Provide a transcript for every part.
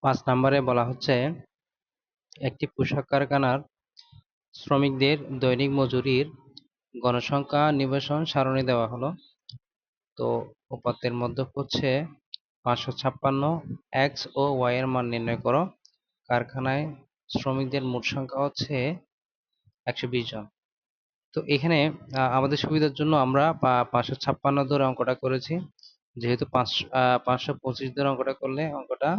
5 নম্বরে বলা হচ্ছে একটি পোশাক কারখানার শ্রমিকদের দৈনিক মজুরির গণসংখ্যা নিবেশন সারণী দেওয়া হলো। তো উপাত্তের মধ্যে হচ্ছে 556 এক্স ও ওয়াই এর মান নির্ণয় করো। কারখানায় শ্রমিকদের মোট সংখ্যা হচ্ছে 120 জন। তো এখানে আমাদের সুবিধার জন্য আমরা 556 ধরে অঙ্কটা করেছি, যেহেতু 525 ধরে অঙ্কটা করলে অঙ্কটা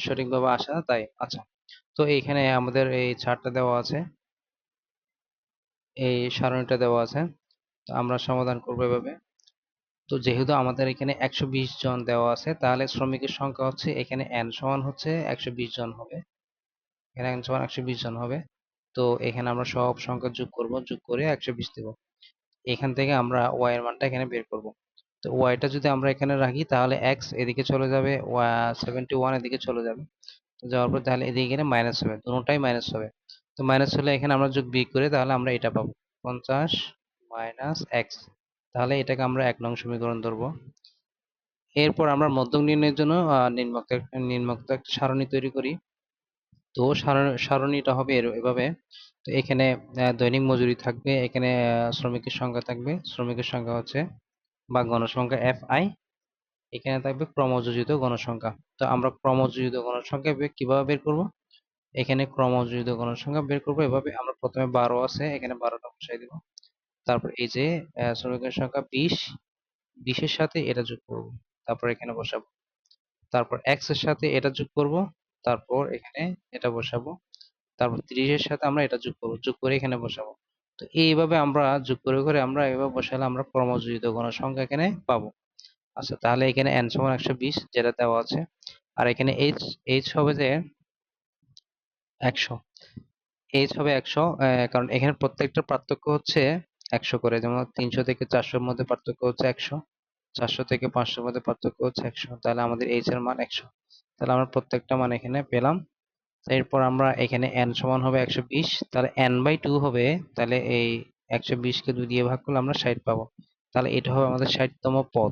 সঠিকভাবে আসে না, তাই। আচ্ছা, তো এইখানে আমাদের এই চার্টটা দেওয়া আছে, এই সারণীটা দেওয়া আছে। তো আমরা সমাধান করবো এভাবে। তো যেহেতু আমাদের এখানে 120 জন দেওয়া আছে, তাহলে শ্রমিকের সংখ্যা হচ্ছে এখানে n সমান হচ্ছে 120 জন হবে। এখানে n সমান 120 জন হবে। তো এখানে আমরা সব সংখ্যা যোগ করব, যোগ করে 120 দেব। এখান থেকে আমরা y এর মানটা এখানে বের করব। তো y টা যদি আমরা এখানে রাখি, তাহলে x এদিকে চলে যাবে, 71 এদিকে চলে যাবে। তো যাওয়ার পর তাহলে এদিকে গেলে মাইনাস হবে, দুটোটাই মাইনাস হবে। তো মাইনাস হলে এখানে আমরা যোগ বিয়োগ করে তাহলে আমরা এটা পাবো, 50 মাইনাস এক্স। তাহলে এটাকে আমরা 1 নং সমীকরণ ধরবো। এরপর আমরা মধ্যক নির্ণয়ের জন্য নিম্নোক্ত একটা সারণী তৈরি করি। তো সারণীটা হবে এভাবে। তো এখানে দৈনিক মজুরি থাকবে, এখানে শ্রমিকের সংখ্যা থাকবে, শ্রমিকের সংখ্যা হচ্ছে বা গণসংখ্যা FI, এখানে থাকবে ক্রমযোজিত গণসংখ্যা। তো আমরা ক্রমযোজিত গণসংখ্যা কিভাবে বের করব? এখানে ক্রমযোজিত গণসংখ্যা বের করব এভাবে, আমরা প্রথমে 12 আছে, এখানে 12টা বসাই দিব। তারপর এই যে শ্রমিকের সংখ্যা 20, 20 এর সাথে এটা যোগ করব, তারপর এখানে বসাবো। তারপর x এর সাথে এটা যোগ করব, তারপর এখানে এটা বসাবো। তারপর 30 এর সাথে আমরা এটা যোগ করব, যোগ করে এখানে বসাবো। তো এইভাবে আমরা যোগ করে করে আমরা এভাবে বসালে আমরা ক্রমযোজিত গণসংখ্যা এখানে পাবো। আচ্ছা, তাহলে এখানে n সমান 120 যেটা দেওয়া আছে, আর এখানে h হবে যে 100, h হবে 100, কারণ এখানে প্রত্যেকটা পার্থক্য হচ্ছে 100 করে। যেমন 300 থেকে 400 এর মধ্যে পার্থক্য হচ্ছে 100, 400 থেকে 500 এর মধ্যে পার্থক্য হচ্ছে 100, তাহলে আমাদের h এর মান 100। তাহলে আমরা প্রত্যেকটা মান এখানে পেলাম। এরপর আমরা এখানে n সমান হবে 120, তাহলে n/2 হবে। তাহলে এই 120 কে 2 দিয়ে ভাগ করলে আমরা 60 পাবো। তাহলে এটা হবে আমাদের 60তম পদ।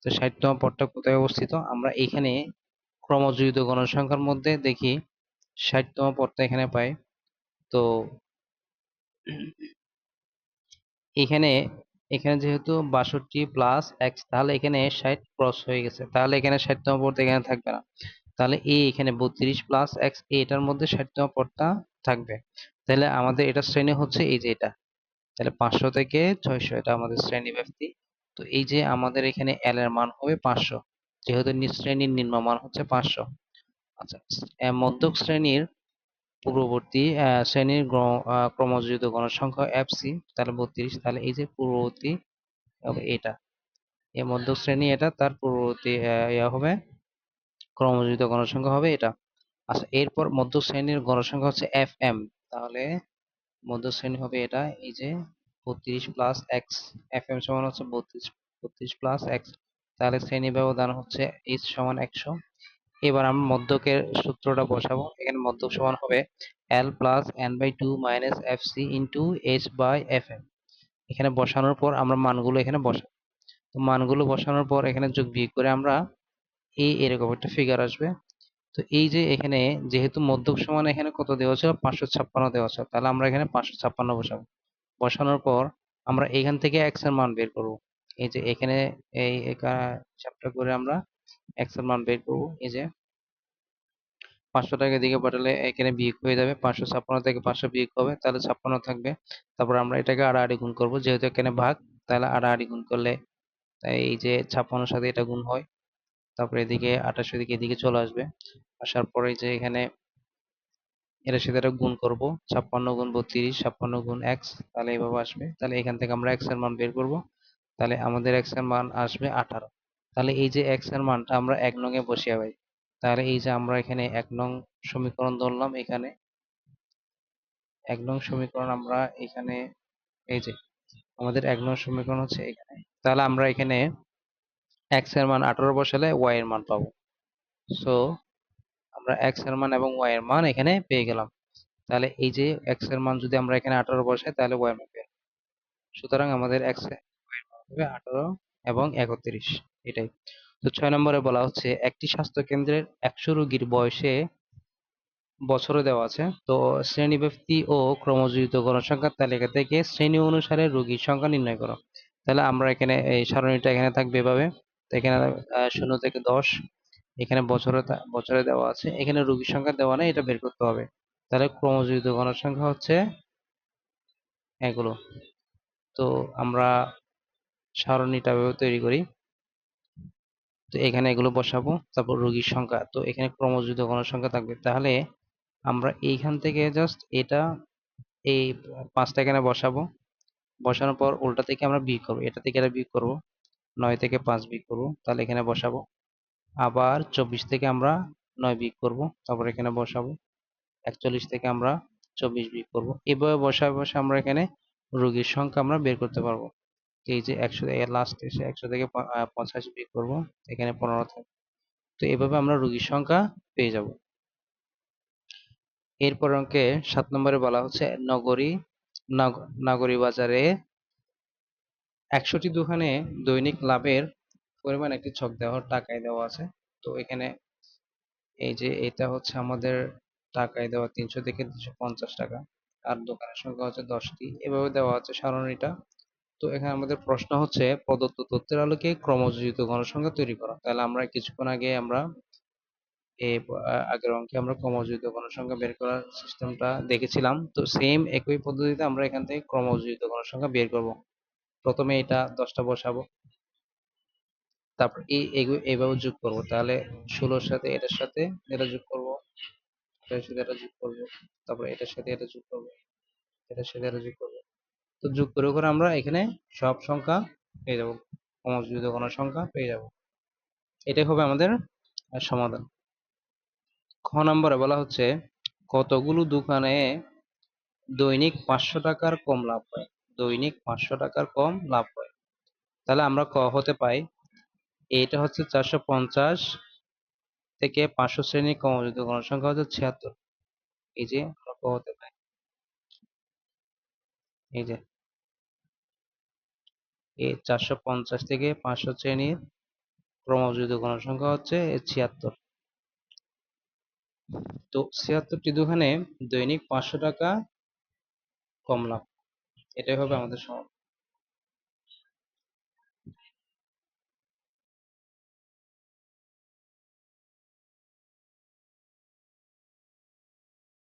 তো 60তম পদটা কোথায় অবস্থিত? আমরা এখানে ক্রমযোজিত গণসংখ্যার মধ্যে দেখি 60তম পদটা এখানে পাই। তো এখানে এখানে যেহেতু 62 প্লাস এক্স, তাহলে এখানে 60 ক্রস হয়ে গেছে, তাহলে এখানে 60তম পদ এখানে থাকবে না। তাহলে এখানে 32 প্লাস এক্স, এটার মধ্যে 60তম পদটা থাকবে। তাহলে আমাদের এটা শ্রেণী হচ্ছে এই যে এটা। তাহলে 500 থেকে 600 এটা আমাদের শ্রেণী ব্যাপ্তি। তো এই যে আমাদের এখানে এল এর মান হবে 500, যেহেতু শ্রেণীর নিম্নমান হচ্ছে 500। আচ্ছা, মধ্যক শ্রেণীর পূর্ববর্তী শ্রেণীর ক্রমযোজিত গণসংখ্যা এফসি, তাহলে 32। তাহলে এই যে পূর্ববর্তী হবে এটা, এই মধ্যক শ্রেণী এটা, তার পূর্ববর্তী ইয়া হবে ক্রমযোজিত গণসংখ্যা হবে এটা। আচ্ছা, এরপর মধ্যক শ্রেণীর গণসংখ্যা হচ্ছে এফ এম। তাহলে মধ্য শ্রেণী হবে এটা, এই যে 32 প্লাস এক্স, এফ এম সমান হচ্ছে 32 প্লাস এক্স। তাহলে শ্রেণী ব্যবধান হচ্ছে এইচ সমান 100। এবার আমরা মধ্যকের সূত্রটা বসাবো। এখানে মধ্যক সমান হবে L plus n/2 minus F C into H by F M. এখানে বসানোর পর আমরা মানগুলো এখানে বসাবো। তো মানগুলো বসানোর পর এখানে যোগ বিয়োগ করে আমরা এরকম একটা ফিগার আসবে। তো এই যে এখানে যেহেতু মধ্যক সমান এখানে কত দেওয়া ছিল, 556 দেওয়া ছিল, তাহলে আমরা এখানে 556 বসাবো। বসানোর পর আমরা এখান থেকে এক্স এর মান বের করব। এই যে এখানে এই হিসাবটা করে আমরা এক্স এর মান বের করব। এই যে 500 টাকা দিকে পাঠালে এখানে বিয়োগ হয়ে যাবে, 556 থেকে 500 বিয়োগ হবে, তাহলে 56 থাকবে। তারপর আমরা এটাকে আড়াআড়ি গুণ করব, যেহেতু এখানে ভাগ, তাহলে আড়াআড়ি গুণ করলে এই যে 56 সাথে এটা গুণ হয়। তারপর এদিকে 28 এদিকে এদিকে চলে আসবে। আসার পরে যে এখানে এটার সাথে এটা গুণ করব, 56 গুণ 32, 56 গুণ এক্স, তাহলে এইভাবে আসবে। তাহলে এখান থেকে আমরা এক্স এর মান বের করব। তাহলে আমাদের এক্স এর মান আসবে 18। তাহলে এই যে এক্স এর মানটা আমরা 1 নং এ বসিয়ে পাই। তাহলে এই যে আমরা এখানে 1 নং সমীকরণ ধরলাম। এখানে 1 নং সমীকরণ আমরা এখানে, এই যে আমাদের 1 নং সমীকরণ হচ্ছে এখানে। তাহলে আমরা এখানে এক্স এর মান 18 বসালে ওয়াই এর মান পাবো। সো আমরা এক্স এর মান এবং ওয়াই এর মান এখানে পেয়ে গেলাম। তাহলে এই যে এক্স এর মান যদি আমরা এখানে 18 বসাই, তাহলে ওয়াই মান পেয়ে, সুতরাং আমাদের এক্স এর মান হবে 18 এবং 31, এটাই। তো 6 নম্বরে বলা হচ্ছে একটি স্বাস্থ্য কেন্দ্রের 100 রোগীর বছরে দেওয়া আছে। তো শ্রেণীব্যক্তি ও ক্রমযোজিত গণসংখ্যার তালিকা থেকে শ্রেণী অনুসারে রোগীর সংখ্যা নির্ণয় করো। তাহলে আমরা এখানে এই সারণীটা এখানে থাকবে এভাবে। তো এখানে 0 থেকে 10, এখানে বছরে দেওয়া আছে, এখানে রোগীর সংখ্যা দেওয়া নেই, এটা বের করতে হবে। তাহলে ক্রমযোজিত গণসংখ্যা হচ্ছে এগুলো। তো আমরা সারণীটা এভাবে তৈরি করি। তো এখানে এগুলো বসাবো, তারপর রোগীর সংখ্যা, তো এখানে ক্রমযোজিত গণসংখ্যা থাকবে। তাহলে আমরা এইখান থেকে জাস্ট এটা এই 5টা এখানে বসাবো, বসানোর পর উল্টা থেকে আমরা বিয়োগ করবো, এটা থেকে এটা বিয়োগ করবো, 9 থেকে 5 বিয়োগ করবো, তাহলে এখানে বসাবো। আবার 24 থেকে আমরা 9 বিয়োগ করবো, তারপর এখানে বসাবো। 41 থেকে আমরা 24 বিয়োগ করবো। এভাবে বসায় বসে আমরা এখানে রোগীর সংখ্যা আমরা বের করতে পারবো। এই যে 100 লাস্ট এসে 100 থেকে 85 বিয়োগ করবো, এখানে 15 থাকে। তো এভাবে আমরা রোগীর সংখ্যা পেয়ে যাব। এরপর অঙ্কে 7 নম্বরে বলা হচ্ছে নাগরী বাজারে 100টি দোকানে দৈনিক লাভের পরিমাণ একটি ছক দেওয়া টাকায় দেওয়া আছে। তো এখানে এই যে এটা হচ্ছে আমাদের টাকায় দেওয়া 300 থেকে 350 টাকা, আর দোকানের সংখ্যা হচ্ছে 10টি, এভাবে দেওয়া আছে সারণীটা। তো এখানে আমাদের প্রশ্ন হচ্ছে প্রদত্ত তথ্যের আলোকে ক্রমযোজিত গণসংখ্যা তৈরি করা। তাহলে আমরা কিছুক্ষণ আগে আমরা এই আগের অঙ্কে আমরা ক্রমযোজিত গণসংখ্যা বের করার সিস্টেমটা দেখেছিলাম। তো সেম একই পদ্ধতিতে আমরা এখান থেকে ক্রমযোজিত গণসংখ্যা বের করব। প্রথমে এটা 10টা বসাবো, তারপর এইভাবে যোগ করব। তাহলে 16-র সাথে এটার সাথে এটা যোগ করব, এটার সাথে এটা যোগ করব, তারপর এটার সাথে এটা যোগ করব, এটার সাথে এটা যোগ করব। তো যোগ করে করে আমরা এখানে সব সংখ্যা পেয়ে যাব, ক্রমযোজিত গণসংখ্যা পেয়ে যাব। এটাই হবে আমাদের সমাধান। খ নম্বরে বলা হচ্ছে কতগুলো দোকানে দৈনিক 500 টাকার কম লাভ হয়। দৈনিক 500 টাকার কম লাভ হয়। তাহলে আমরা ক হতে পাই, এটা হচ্ছে 450 থেকে 500 শ্রেণীর ক্রমযোজিত গণসংখ্যা হচ্ছে 76। এই যে আমরা ক হতে পাই, এই যে এই 450 থেকে 500 শ্রেণীর ক্রমযোজিত গণসংখ্যা হচ্ছে 76। তো 76টি দোকানে দৈনিক 500 টাকা কম লাভ, এটাই হবে আমাদের সমাধান।